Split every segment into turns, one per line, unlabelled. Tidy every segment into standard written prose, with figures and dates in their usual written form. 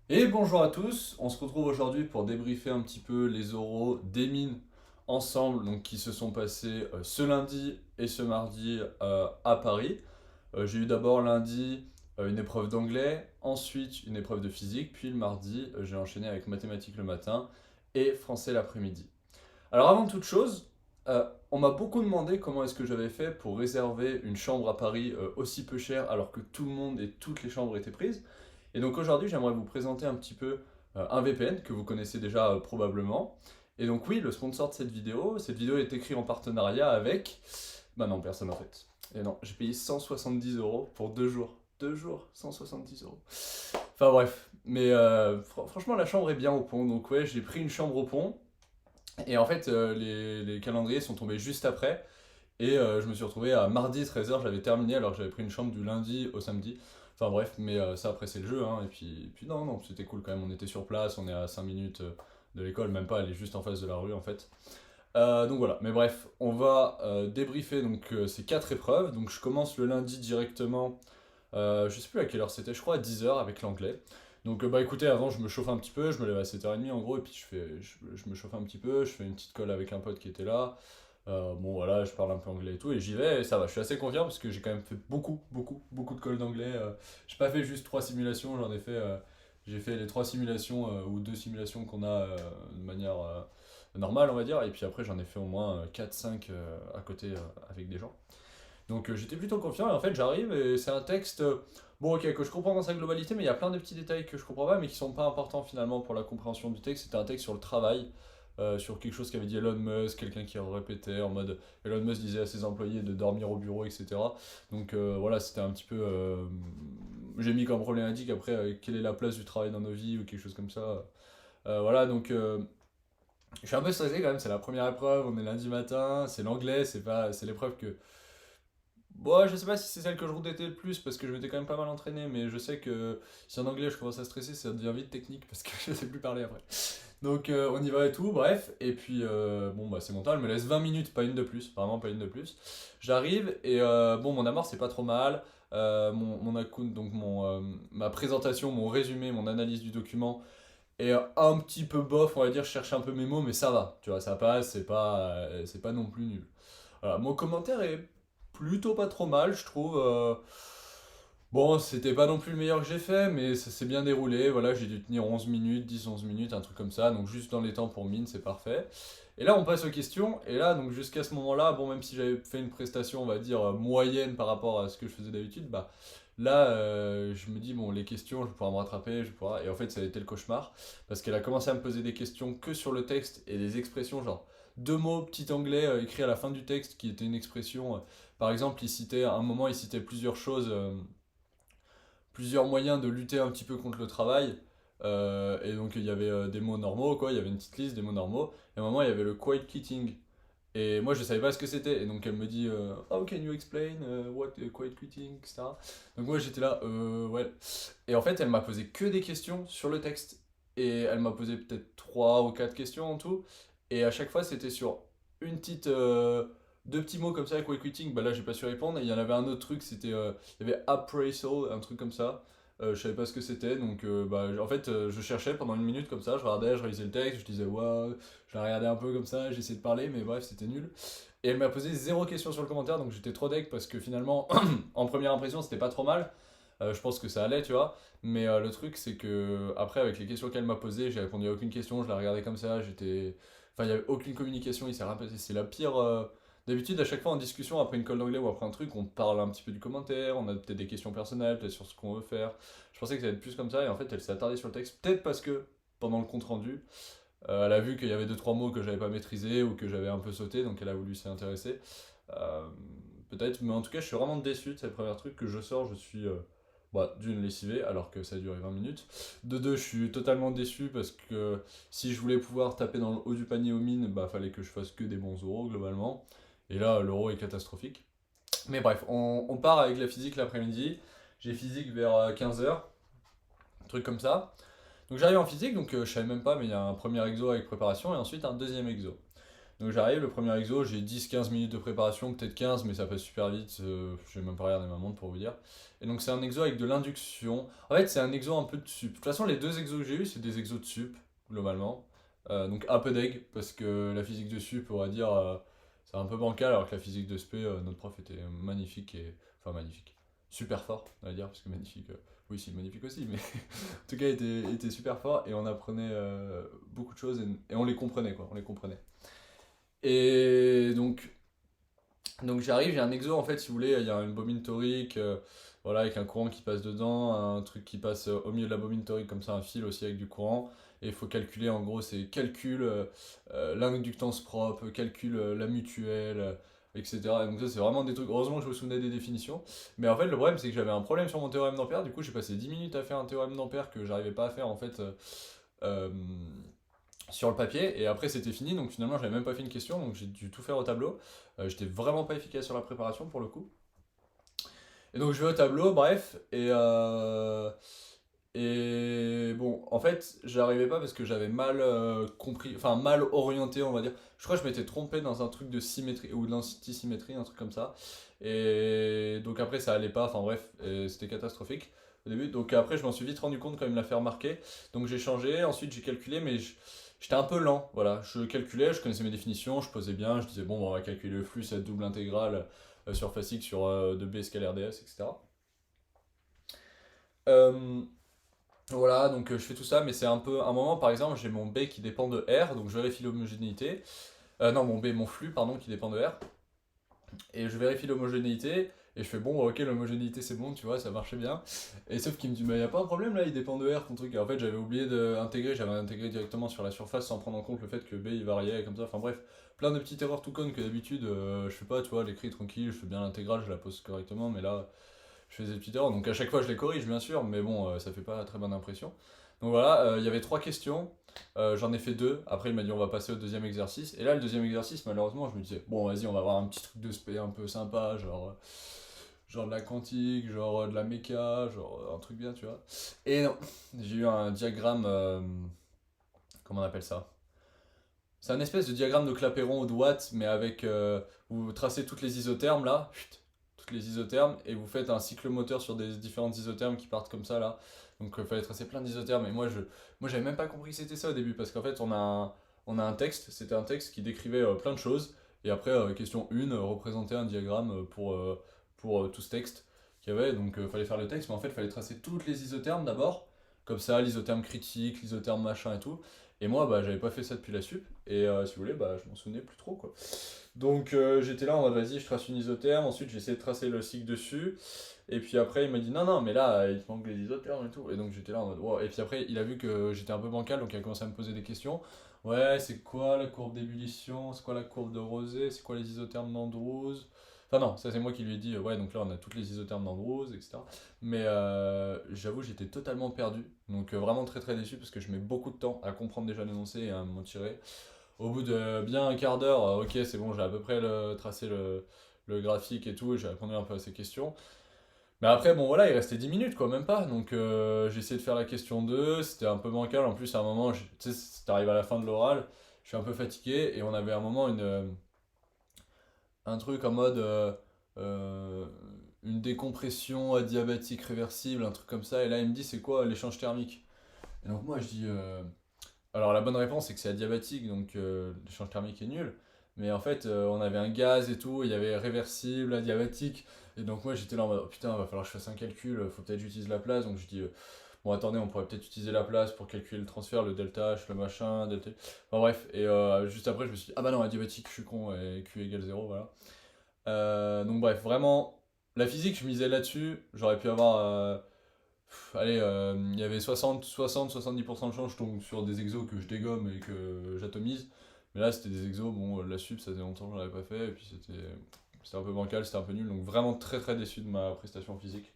Et bonjour à tous, on se retrouve aujourd'hui pour débriefer un petit peu les oraux des mines ensemble, donc qui se sont passés ce lundi et ce mardi à Paris. J'ai eu d'abord lundi une épreuve d'anglais, ensuite une épreuve de physique, puis le mardi j'ai enchaîné avec mathématiques le matin et français l'après-midi. Alors avant toute chose, on m'a beaucoup demandé comment est-ce que j'avais fait pour réserver une chambre à Paris aussi peu chère alors que tout le monde et toutes les chambres étaient prises. Et donc aujourd'hui, j'aimerais vous présenter un petit peu un VPN que vous connaissez déjà probablement. Et donc oui, le sponsor de cette vidéo est écrite en partenariat avec... Bah non, personne en fait. Et non, j'ai payé 170 euros pour 2 jours. 2 jours, 170 euros. Enfin bref, mais franchement, la chambre est bien au pont. Donc ouais, j'ai pris une chambre au pont. Et en fait, les calendriers sont tombés juste après. Et je me suis retrouvé à mardi 13h, j'avais terminé alors que j'avais pris une chambre du lundi au samedi. Enfin bref, mais ça après c'est le jeu, hein. Et puis non, non, c'était cool quand même. On était sur place, on est à 5 minutes de l'école, même pas, elle est juste en face de la rue en fait. Donc voilà, mais bref, on va débriefer donc, ces 4 épreuves. Donc je commence le lundi directement, je sais plus à quelle heure c'était, je crois à 10h avec l'anglais. Donc bah écoutez, avant je me chauffe un petit peu, je me lève à 7h30 en gros, et puis je me chauffe un petit peu, je fais une petite colle avec un pote qui était là. Bon voilà, je parle un peu anglais et tout, et j'y vais, et ça va, je suis assez confiant parce que j'ai quand même fait beaucoup de calls d'anglais. J'ai pas fait juste 3 simulations, j'ai fait les 3 simulations ou 2 simulations qu'on a de manière normale, on va dire, et puis après j'en ai fait au moins 4-5 à côté avec des gens. Donc j'étais plutôt confiant, et en fait j'arrive, et c'est un texte, bon ok, que je comprends dans sa globalité, mais il y a plein de petits détails que je comprends pas, mais qui sont pas importants finalement pour la compréhension du texte. C'était un texte sur le travail, sur quelque chose qu'avait dit Elon Musk, quelqu'un qui répétait en mode Elon Musk disait à ses employés de dormir au bureau, etc. Donc voilà, c'était un petit peu. J'ai mis comme problématique après quelle est la place du travail dans nos vies ou quelque chose comme ça. Voilà, donc je suis un peu stressé quand même, c'est la première épreuve, on est lundi matin, c'est l'anglais, c'est l'épreuve que. Bon, je sais pas si c'est celle que je redoutais le plus parce que je m'étais quand même pas mal entraîné, mais je sais que si en anglais je commence à stresser, ça devient vite technique parce que je sais plus parler après. Donc on y va et tout, bref. Et puis bon bah c'est mon temps, elle me laisse 20 minutes, pas une de plus, vraiment pas une de plus. J'arrive et bon mon amorce c'est pas trop mal. Mon account, donc ma présentation, mon résumé, mon analyse du document est un petit peu bof, on va dire, je cherche un peu mes mots, mais ça va, tu vois, ça passe, c'est pas non plus nul. Voilà, mon commentaire est plutôt pas trop mal, je trouve. Bon, c'était pas non plus le meilleur que j'ai fait, mais ça s'est bien déroulé. Voilà, j'ai dû tenir 11 minutes, 10-11 minutes, un truc comme ça. Donc juste dans les temps pour mine, c'est parfait. Et là, on passe aux questions. Et là, donc jusqu'à ce moment-là, bon, même si j'avais fait une prestation, on va dire, moyenne par rapport à ce que je faisais d'habitude, bah là, je me dis, bon, les questions, je vais pouvoir me rattraper, je vais pouvoir... Et en fait, ça a été le cauchemar. Parce qu'elle a commencé à me poser des questions que sur le texte et des expressions, genre deux mots, petit anglais écrit à la fin du texte, qui était une expression. Par exemple, il citait, à un moment, il citait plusieurs choses. Plusieurs moyens de lutter un petit peu contre le travail. Et donc il y avait des mots normaux, quoi, il y avait une petite liste des mots normaux. Et à un moment il y avait le quiet quitting. Et moi je savais pas ce que c'était. Et donc elle me dit Oh, can you explain what quiet quitting, etc. Donc moi j'étais là, ouais. Et en fait elle m'a posé que des questions sur le texte. Et elle m'a posé peut-être 3 ou 4 questions en tout. Et à chaque fois c'était sur une petite. Deux petits mots comme ça, quiet quitting, bah là j'ai pas su répondre. Et il y en avait un autre truc, c'était il y avait appraisal, un truc comme ça. Je savais pas ce que c'était, donc bah, en fait je cherchais pendant une minute comme ça, je regardais, je révisais le texte, je disais waouh, je la regardais un peu comme ça, j'essayais de parler, mais bref c'était nul. Et elle m'a posé 0 question sur le commentaire, donc j'étais trop deg parce que finalement, en première impression c'était pas trop mal. Je pense que ça allait, tu vois. Mais le truc c'est que après avec les questions qu'elle m'a posées, j'ai répondu à aucune question, je la regardais comme ça, j'étais. Enfin il y avait aucune communication, il s'est rien passé, c'est la pire. D'habitude, à chaque fois en discussion, après une colle d'anglais ou après un truc, on parle un petit peu du commentaire, on a peut-être des questions personnelles, peut-être sur ce qu'on veut faire. Je pensais que ça allait être plus comme ça, et en fait, elle s'est attardée sur le texte, peut-être parce que pendant le compte-rendu, elle a vu qu'il y avait 2 3 mots que j'avais pas maîtrisés ou que j'avais un peu sauté, donc elle a voulu s'y intéresser. Euh, Peut-être, mais en tout cas, je suis vraiment déçu de cette première truc que je sors, je suis. Bah, d'une lessivé alors que ça a duré 20 minutes. De deux, je suis totalement déçu parce que si je voulais pouvoir taper dans le haut du panier aux mines, bah fallait que je fasse que des bons euros globalement. Et là, l'euro est catastrophique. Mais bref, on part avec la physique l'après-midi. J'ai physique vers 15h, un truc comme ça. Donc j'arrive en physique, donc je savais même pas, mais il y a un premier exo avec préparation et ensuite un deuxième exo. Donc j'arrive, le premier exo, j'ai 10-15 minutes de préparation, peut-être 15, mais ça passe super vite, je vais même pas regarder ma montre pour vous dire. Et donc c'est un exo avec de l'induction. En fait, c'est un exo un peu de sup. De toute façon, les deux exos que j'ai eu, c'est des exos de sup, globalement. Donc un peu d'eg, parce que la physique de sup, on va dire, c'est un peu bancal, alors que la physique de spé, notre prof était magnifique et. Enfin, magnifique. Super fort, on va dire, parce que magnifique. Oui, c'est magnifique aussi, mais en tout cas, il était super fort et on apprenait beaucoup de choses et on les comprenait, quoi. On les comprenait. Et donc j'arrive, j'ai un exo en fait, si vous voulez, il y a une bobine torique, voilà, avec un courant qui passe dedans, un truc qui passe au milieu de la bobine torique, comme ça, un fil aussi avec du courant. Et il faut calculer, en gros, c'est calcul l'inductance propre, calcul la mutuelle, etc. Et donc ça, c'est vraiment des trucs, heureusement que je me souvenais des définitions. Mais en fait, le problème, c'est que j'avais un problème sur mon théorème d'Ampère, du coup, j'ai passé 10 minutes à faire un théorème d'Ampère que j'arrivais pas à faire, en fait. Euh, sur le papier et après c'était fini donc finalement j'avais même pas fait une question donc j'ai dû tout faire au tableau. J'étais vraiment pas efficace sur la préparation pour le coup et donc je vais au tableau bref et bon en fait j'arrivais pas parce que j'avais mal compris enfin mal orienté on va dire je crois que je m'étais trompé dans un truc de symétrie ou d'antisymétrie un truc comme ça et donc après ça allait pas enfin bref c'était catastrophique au début donc après je m'en suis vite rendu compte quand il me l'a fait remarquer donc j'ai changé ensuite j'ai calculé mais j'étais un peu lent, voilà. Je calculais, je connaissais mes définitions, je posais bien, je disais bon, on va calculer le flux, cette double intégrale sur facile sur 2b scalaire ds, etc. Euh, voilà, donc je fais tout ça, mais c'est un peu. À un moment, par exemple, j'ai mon b qui dépend de r, donc je vérifie l'homogénéité. Non, mon flux, pardon, qui dépend de r. Et je vérifie l'homogénéité, et je fais bon, ok, l'homogénéité c'est bon, tu vois, ça marchait bien. Et sauf qu'il me dit, mais y a pas un problème là, il dépend de R ton truc. Et en fait, j'avais oublié d'intégrer, j'avais intégré directement sur la surface sans prendre en compte le fait que B il variait comme ça. Enfin bref, plein de petites erreurs tout connes que d'habitude je fais pas, tu vois, l'écrit tranquille, je fais bien l'intégrale, je la pose correctement, mais là je faisais des petites erreurs. Donc à chaque fois je les corrige bien sûr, mais bon, ça fait pas très bonne impression. Donc voilà, il y avait trois questions. J'en ai fait deux. Après, il m'a dit on va passer au deuxième exercice. Et là, le deuxième exercice, malheureusement, je me disais bon, vas-y, on va avoir un petit truc de spé un peu sympa, genre de la quantique, genre de la méca, genre un truc bien, tu vois. Et non, j'ai eu un diagramme. Comment on appelle ça? C'est un espèce de diagramme de Clapeyron ou de Watt, mais avec. Vous tracez toutes les isothermes là, chut, toutes les isothermes, et vous faites un cycle moteur sur des différentes isothermes qui partent comme ça là. Donc il fallait tracer plein d'isothermes, et moi j'avais même pas compris que c'était ça au début, parce qu'en fait on a un texte, c'était un texte qui décrivait plein de choses, et après question 1, représenter un diagramme pour tout ce texte qu'il y avait, donc il fallait faire le texte, mais en fait il fallait tracer toutes les isothermes d'abord, comme ça, l'isotherme critique, l'isotherme machin et tout. Et moi, bah, j'avais pas fait ça depuis la sup, et si vous voulez, bah, je m'en souvenais plus trop, quoi. Donc j'étais là en mode, vas-y, je trace une isotherme, ensuite j'ai essayé de tracer le cycle dessus, et puis après il m'a dit, non, non, mais là, il te manque les isothermes et tout. Et donc j'étais là en mode, wow. Et puis après, il a vu que j'étais un peu bancal, donc il a commencé à me poser des questions. Ouais, c'est quoi la courbe d'ébullition? C'est quoi la courbe de Rosé? C'est quoi les isothermes d'Andrews? Enfin non, ça c'est moi qui lui ai dit, ouais, donc là on a toutes les isothermes d'Andrews, etc. Mais j'avoue, j'étais totalement perdu. Donc vraiment très très déçu parce que je mets beaucoup de temps à comprendre déjà l'énoncé et à m'en tirer. Au bout de bien un quart d'heure, ok, c'est bon, j'ai à peu près tracé le graphique et tout, et j'ai répondu un peu à ces questions. Mais après, bon voilà, il restait 10 minutes quoi, même pas. Donc j'ai essayé de faire la question 2, c'était un peu bancal. En plus, à un moment, tu sais, t'arrives à la fin de l'oral, je suis un peu fatigué, et on avait à un moment un truc en mode euh, une décompression adiabatique réversible, un truc comme ça. Et là, il me dit, c'est quoi l'échange thermique? Et donc moi, je dis, alors la bonne réponse c'est que c'est adiabatique, donc l'échange thermique est nul. Mais en fait, on avait un gaz et tout, il y avait réversible, adiabatique. Et donc moi j'étais là en mode, oh, putain, va falloir que je fasse un calcul, faut peut-être que j'utilise la place. Donc je dis, bon attendez, on pourrait peut-être utiliser la place pour calculer le transfert, le delta H, le machin, delta. Enfin bref, et juste après je me suis dit, ah bah non, adiabatique, je suis con, et Q égale 0, voilà. Donc bref, vraiment, la physique, je misais là-dessus, j'aurais pu avoir allez, il y avait 60-70% de chance que je tombe sur des exos que je dégomme et que j'atomise. Mais là, c'était des exos, bon, la sup, ça faisait longtemps que je l'avais pas fait, et puis c'était un peu bancal, c'était un peu nul, donc vraiment très très déçu de ma prestation physique.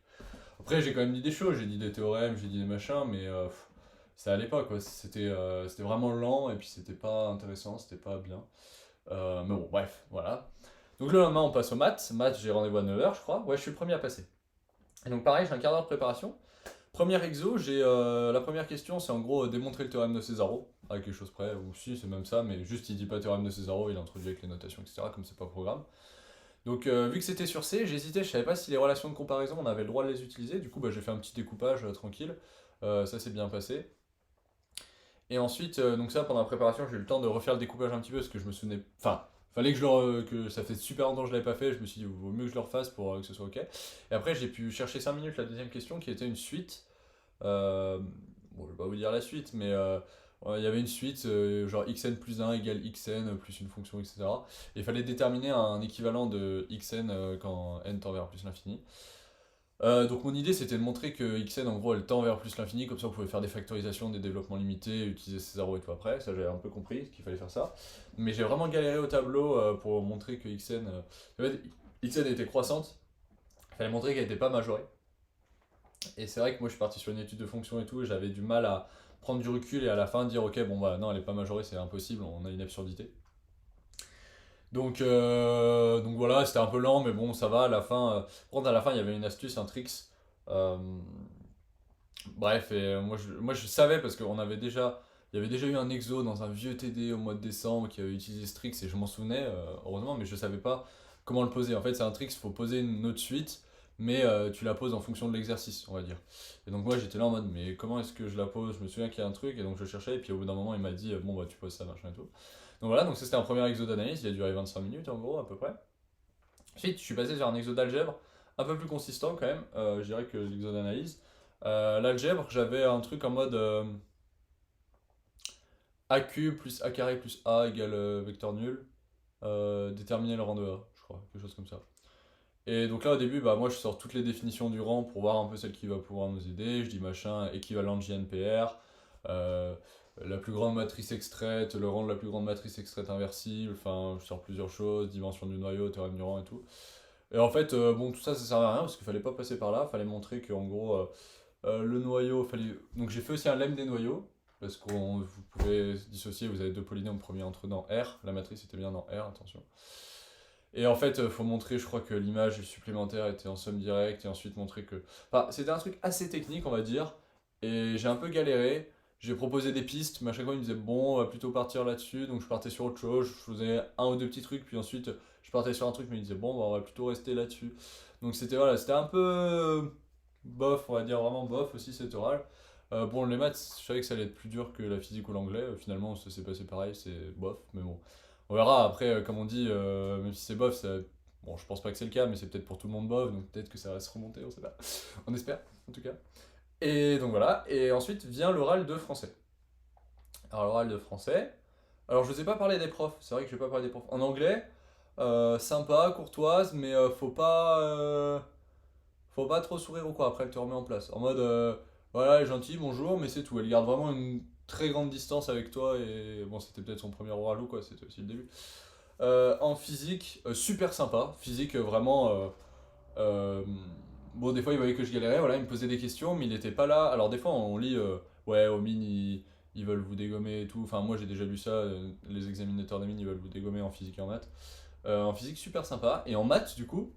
Après, j'ai quand même dit des choses, j'ai dit des théorèmes, j'ai dit des machins, mais ça allait pas, quoi. C'était vraiment lent, et puis c'était pas intéressant, c'était pas bien. Mais bon, bref, voilà. Donc le lendemain, on passe aux maths. Maths, j'ai rendez-vous à 9h, je crois. Ouais, je suis le premier à passer. Et donc pareil, j'ai un quart d'heure de préparation. Première exo, j'ai la première question, c'est en gros démontrer le théorème de Césaro, à quelque chose près, ou si c'est même ça, mais juste il dit pas théorème de Césaro, il introduit avec les notations, etc., comme c'est pas programme. Donc vu que c'était sur C, j'hésitais, je savais pas si les relations de comparaison, on avait le droit de les utiliser, du coup bah, j'ai fait un petit découpage tranquille. Ça s'est bien passé. Et ensuite, donc ça, pendant la préparation, j'ai eu le temps de refaire le découpage un petit peu parce que je me souvenais. Enfin, fallait que que ça fait super longtemps que je l'avais pas fait. Je me suis dit, vaut mieux que je le refasse pour que ce soit ok. Et après, j'ai pu chercher 5 minutes la deuxième question qui était une suite. Bon, je vais pas vous dire la suite, mais ouais, il y avait une suite, genre xn plus 1 égale xn plus une fonction, etc. Et il fallait déterminer un équivalent de xn quand n tend vers plus l'infini. Donc mon idée c'était de montrer que Xn en gros elle tend vers plus l'infini, comme ça on pouvait faire des factorisations, des développements limités, utiliser Césaro et tout après, ça j'avais un peu compris qu'il fallait faire ça. Mais j'ai vraiment galéré au tableau pour montrer que Xn, en fait, Xn était croissante, il fallait montrer qu'elle n'était pas majorée. Et c'est vrai que moi je suis parti sur une étude de fonction et tout, et j'avais du mal à prendre du recul et à la fin dire ok bon bah non elle est pas majorée, c'est impossible, on a une absurdité. Donc voilà, c'était un peu lent, mais bon, ça va. À la fin, par contre, à la fin, il y avait une astuce, un tricks. Euh, Bref, et moi je savais parce qu'on avait déjà, il y avait déjà eu un exo dans un vieux TD au mois de décembre qui avait utilisé ce tricks et je m'en souvenais, heureusement, mais je savais pas comment le poser. En fait, c'est un tricks, il faut poser une autre suite, mais tu la poses en fonction de l'exercice, on va dire. Et donc moi j'étais là en mode, mais comment est-ce que je la pose? Je me souviens qu'il y a un truc, et donc je cherchais, et puis au bout d'un moment il m'a dit, bon bah tu poses ça, machin et tout. Donc voilà, donc ça c'était un premier exo d'analyse, il a duré 25 minutes en gros, à peu près. Ensuite, je suis passé sur un exo d'algèbre, un peu plus consistant quand même, je dirais que l'exo d'analyse. L'algèbre, j'avais un truc en mode AQ plus A carré plus A égale vecteur nul, déterminer le rang de A, je crois, quelque chose comme ça. Et donc là, au début, bah, moi je sors toutes les définitions du rang pour voir un peu celle qui va pouvoir nous aider. Je dis machin, équivalent de JNPR, euh, la plus grande matrice extraite, le rang de la plus grande matrice extraite inversible, enfin, je sors plusieurs choses, dimension du noyau, théorème du rang et tout. Et en fait, bon, tout ça, ça servait à rien parce qu'il fallait pas passer par là, fallait montrer qu'en gros, le noyau, fallait. Donc j'ai fait aussi un lemme des noyaux, parce que vous pouvez dissocier, vous avez deux polynômes, premier entre dans R, la matrice était bien dans R, attention. Et en fait, faut montrer, je crois que l'image supplémentaire était en somme directe, et ensuite montrer que. Enfin, c'était un truc assez technique, on va dire, et j'ai un peu galéré. J'ai proposé des pistes, mais à chaque fois il me disait bon, on va plutôt partir là-dessus, donc je partais sur autre chose, je faisais un ou deux petits trucs, puis ensuite je partais sur un truc, mais il disait bon, bah, on va plutôt rester là-dessus. Donc c'était voilà, c'était un peu bof, on va dire vraiment bof aussi cet oral. Bon, les maths, je savais que ça allait être plus dur que la physique ou l'anglais, finalement ça s'est passé pareil, c'est bof, mais bon. On verra après, comme on dit, même si c'est bof, ça... bon, je pense pas que c'est le cas, mais c'est peut-être pour tout le monde bof, donc peut-être que ça va se remonter, on sait pas. On espère, en tout cas. Et donc voilà, et ensuite vient l'oral de français. Alors l'oral de français, alors je vous ai pas parlé des profs, c'est vrai que je vais pas parler des profs. En anglais, sympa, courtoise, mais faut pas trop sourire ou quoi, après elle te remet en place. En mode, voilà, elle est gentille, bonjour, mais c'est tout. Elle garde vraiment une très grande distance avec toi, et bon, c'était peut-être son premier oral ou quoi, c'était aussi le début. En physique, super sympa. Physique, vraiment. Euh, bon, des fois, il voyait que je galérais, voilà, il me posait des questions, mais il n'était pas là. Alors, des fois, on lit, ouais, aux mines, ils veulent vous dégommer et tout. Enfin, moi, j'ai déjà lu ça, les examinateurs des mines, ils veulent vous dégommer en physique et en maths. En physique, super sympa. Et en maths, du coup,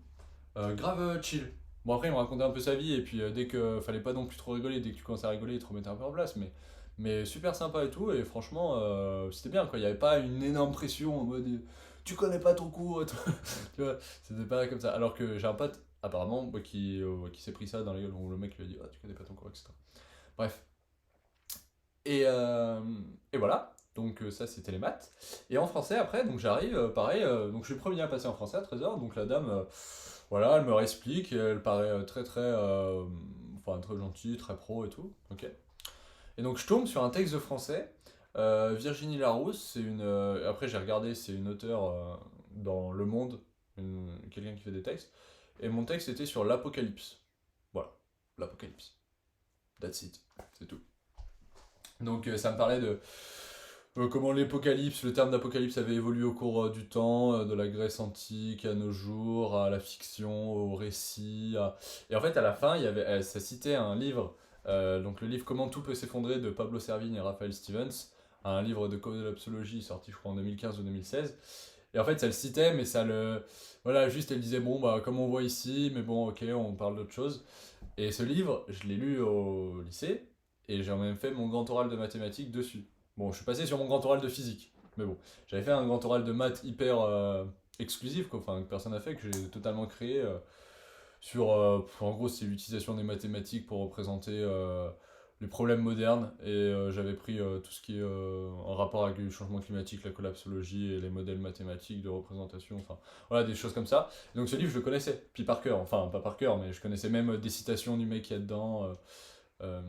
grave chill. Bon, après, il me racontait un peu sa vie, et puis dès que fallait pas non plus trop rigoler, dès que tu commençais à rigoler, il te remettait un peu en place. Mais super sympa et tout, et franchement, c'était bien, quoi. Il n'y avait pas une énorme pression en mode tu connais pas ton cours, tu vois, c'était pas comme ça. Alors que j'ai un pote, apparemment, qui s'est pris ça dans la gueule, où le mec lui a dit tu connais pas ton cours, etc. Bref. Et, euh, et voilà, donc ça c'était les maths. Et en français après, donc j'arrive, pareil, donc je suis le premier à passer en français à 13h, donc la dame, voilà, elle me réexplique, elle paraît enfin très gentille, très pro et tout, ok. Et donc je tombe sur un texte de français. Virginie Larousse, c'est une. Après j'ai regardé, c'est une auteure dans Le Monde, quelqu'un qui fait des textes. Et mon texte était sur l'apocalypse. Voilà, l'apocalypse. That's it, c'est tout. Donc ça me parlait de comment l'apocalypse, le terme d'apocalypse avait évolué au cours du temps, de la Grèce antique à nos jours, à la fiction, au récit. Et en fait, à la fin, ça citait un livre, donc le livre Comment tout peut s'effondrer de Pablo Servigne et Raphaël Stevens, un livre de collapsologie sorti, je crois, en 2015 ou 2016. Et en fait, ça le citait, mais ça le. Voilà, juste elle disait, bon, bah, comme on voit ici, mais bon, ok, on parle d'autre chose. Et ce livre, je l'ai lu au lycée, et j'ai même fait mon grand oral de mathématiques dessus. Bon, je suis passé sur mon grand oral de physique, mais bon, j'avais fait un grand oral de maths hyper exclusif, quoi, enfin, que personne n'a fait, que j'ai totalement créé, en gros, c'est l'utilisation des mathématiques pour représenter les problèmes modernes, et j'avais pris tout ce qui est en rapport avec le changement climatique, la collapsologie et les modèles mathématiques de représentation, enfin, voilà, des choses comme ça. Donc ce livre, je le connaissais, puis par cœur, enfin, pas par cœur, mais je connaissais même des citations du mec qu'il y a dedans. Euh,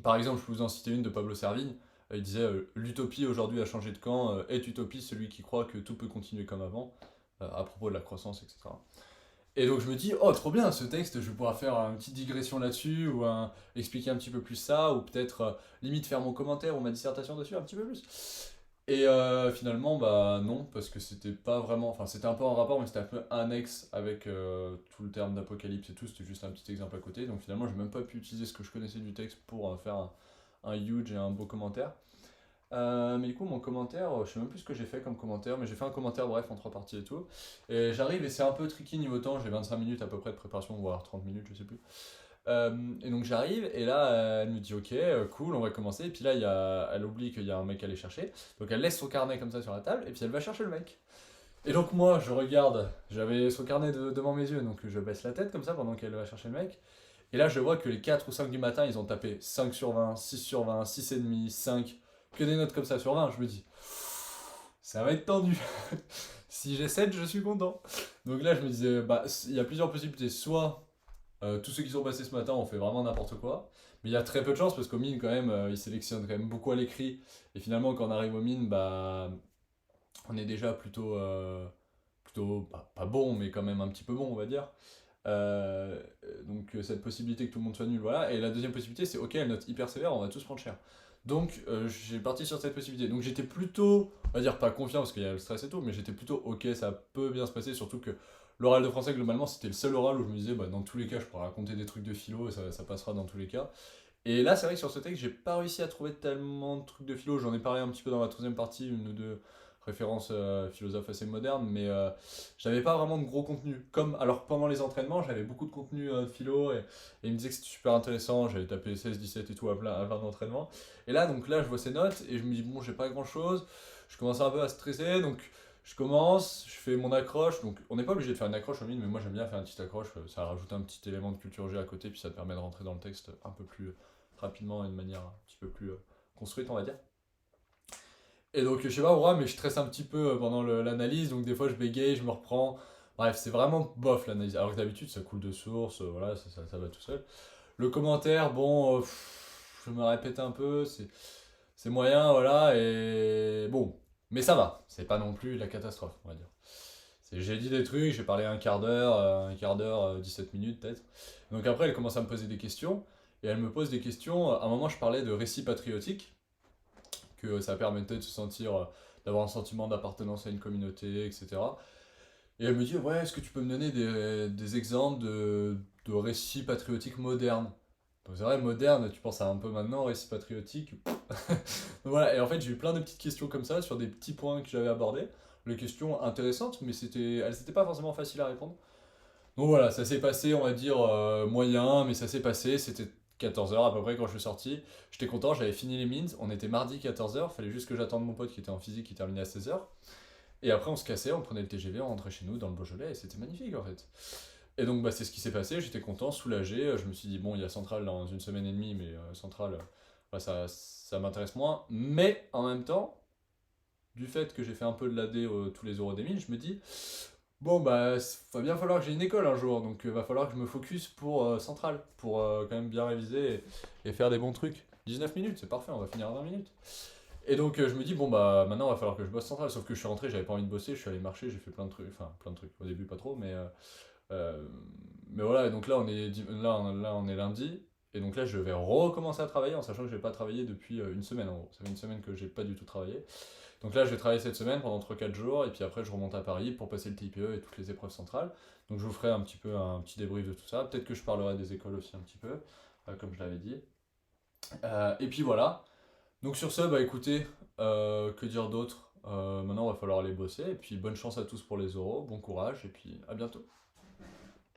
Par exemple, je peux vous en citer une de Pablo Servigne. Il disait l'utopie aujourd'hui a changé de camp, est utopie celui qui croit que tout peut continuer comme avant, à propos de la croissance, etc. Et donc je me dis, oh trop bien ce texte, je vais pouvoir faire une petite digression là-dessus, ou expliquer un petit peu plus ça, ou peut-être limite faire mon commentaire ou ma dissertation dessus un petit peu plus. Et finalement, bah non, parce que c'était pas vraiment. Enfin, c'était un peu en rapport, mais c'était un peu annexe avec tout le terme d'apocalypse et tout, c'était juste un petit exemple à côté. Donc finalement, j'ai même pas pu utiliser ce que je connaissais du texte pour faire un huge et un beau commentaire. Mais du coup, mon commentaire, je sais même plus ce que j'ai fait comme commentaire, mais j'ai fait un commentaire bref en trois parties et tout. Et j'arrive et c'est un peu tricky niveau temps, j'ai 25 minutes à peu près de préparation, voire 30 minutes, je sais plus. Et donc j'arrive et là elle me dit ok cool on va commencer et puis là elle oublie qu'il y a un mec à aller chercher donc elle laisse son carnet comme ça sur la table et puis elle va chercher le mec et donc moi je regarde j'avais son carnet devant mes yeux donc je baisse la tête comme ça pendant qu'elle va chercher le mec et là je vois que les 4 ou 5 du matin ils ont tapé 5 sur 20 6 sur 20 6,5 5 que des notes comme ça sur 20 je me dis ça va être tendu si j'ai 7 je suis content donc là je me disais bah il y a plusieurs possibilités soit tous ceux qui sont passés ce matin ont fait vraiment n'importe quoi. Mais il y a très peu de chance parce qu'au mine, quand même, ils sélectionnent quand même beaucoup à l'écrit. Et finalement, quand on arrive au mine, bah, on est déjà plutôt pas bon, mais quand même un petit peu bon, on va dire. Donc, cette possibilité que tout le monde soit nul, voilà. Et la deuxième possibilité, c'est ok, elle note hyper sévère, on va tous prendre cher. Donc, j'ai parti sur cette possibilité. Donc, j'étais plutôt, on va dire pas confiant parce qu'il y a le stress et tout, mais j'étais plutôt ok, ça peut bien se passer, surtout que l'oral de français, globalement, c'était le seul oral où je me disais, bah, dans tous les cas, je pourrais raconter des trucs de philo, ça passera dans tous les cas. Et là, c'est vrai que sur ce texte, j'ai pas réussi à trouver tellement de trucs de philo. J'en ai parlé un petit peu dans la troisième partie, une ou deux références philosophes assez modernes, mais j'avais pas vraiment de gros contenu. Comme, alors pendant les entraînements, j'avais beaucoup de contenu de philo et il me disait que c'était super intéressant. J'avais tapé 16, 17 et tout à plein d'entraînements. Et là, donc là, je vois ces notes et je me dis, bon, j'ai pas grand chose. Je commence un peu à stresser, donc je commence, je fais mon accroche. Donc on n'est pas obligé de faire une accroche au mine, mais moi j'aime bien faire une petite accroche. Ça rajoute un petit élément de culture G à côté, puis ça te permet de rentrer dans le texte un peu plus rapidement et de manière un petit peu plus construite, on va dire. Et donc, je sais pas pourquoi, mais je stresse un petit peu pendant l'analyse, donc des fois je bégaye, je me reprends. Bref, c'est vraiment bof l'analyse. Alors que d'habitude, ça coule de source, voilà, ça va tout seul. Le commentaire, bon, je me répète un peu, c'est moyen, voilà, et bon. Mais ça va, c'est pas non plus la catastrophe, on va dire. J'ai dit des trucs, j'ai parlé un quart d'heure, 17 minutes peut-être. Donc après, elle commence à me poser des questions, et elle me pose des questions. À un moment, je parlais de récit patriotique, que ça permettait de se sentir, d'avoir un sentiment d'appartenance à une communauté, etc. Et elle me dit, ouais, est-ce que tu peux me donner des exemples de récits patriotiques modernes? Donc c'est vrai, moderne, tu penses à un peu maintenant, récit patriotique. Donc voilà, et en fait j'ai eu plein de petites questions comme ça sur des petits points que j'avais abordés. Les questions intéressantes, mais elles n'étaient pas forcément faciles à répondre. Donc voilà, ça s'est passé, on va dire, moyen, mais ça s'est passé. C'était 14 heures à peu près quand je suis sorti. J'étais content, j'avais fini les mines. On était mardi 14 heures, fallait juste que j'attende mon pote qui était en physique qui terminait à 16 heures. Et après, on se cassait, on prenait le TGV, on rentrait chez nous dans le Beaujolais et c'était magnifique en fait. Et donc, bah, c'est ce qui s'est passé. J'étais content, soulagé. Je me suis dit, bon, il y a Centrale dans une semaine et demie, mais Centrale, bah, ça m'intéresse moins. Mais en même temps, du fait que j'ai fait un peu de l'AD tous les euros des mines, je me dis, bon, bah, va bien falloir que j'ai une école un jour, donc va falloir que je me focus pour Centrale, pour quand même bien réviser et faire des bons trucs. 19 minutes, c'est parfait, on va finir à 20 minutes. Et donc je me dis, bon, bah, maintenant, il va falloir que je bosse Centrale, sauf que je suis rentré, j'avais pas envie de bosser, je suis allé marcher, j'ai fait plein de trucs, enfin, plein de trucs, au début pas trop, euh, mais voilà, et donc là, là, on est lundi, et donc là, je vais recommencer à travailler, en sachant que je n'ai pas travaillé depuis une semaine, en gros. Ça fait une semaine que j'ai pas du tout travaillé. Donc là, je vais travailler cette semaine pendant 3 4 jours, et puis après, je remonte à Paris pour passer le TIPE et toutes les épreuves centrales. Donc je vous ferai un petit peu un petit débrief de tout ça. Peut-être que je parlerai des écoles aussi un petit peu, comme je l'avais dit. Et puis voilà. Donc sur ce, bah écoutez, que dire d'autre. Maintenant, il va falloir aller bosser, et puis bonne chance à tous pour les oraux, bon courage, et puis à bientôt.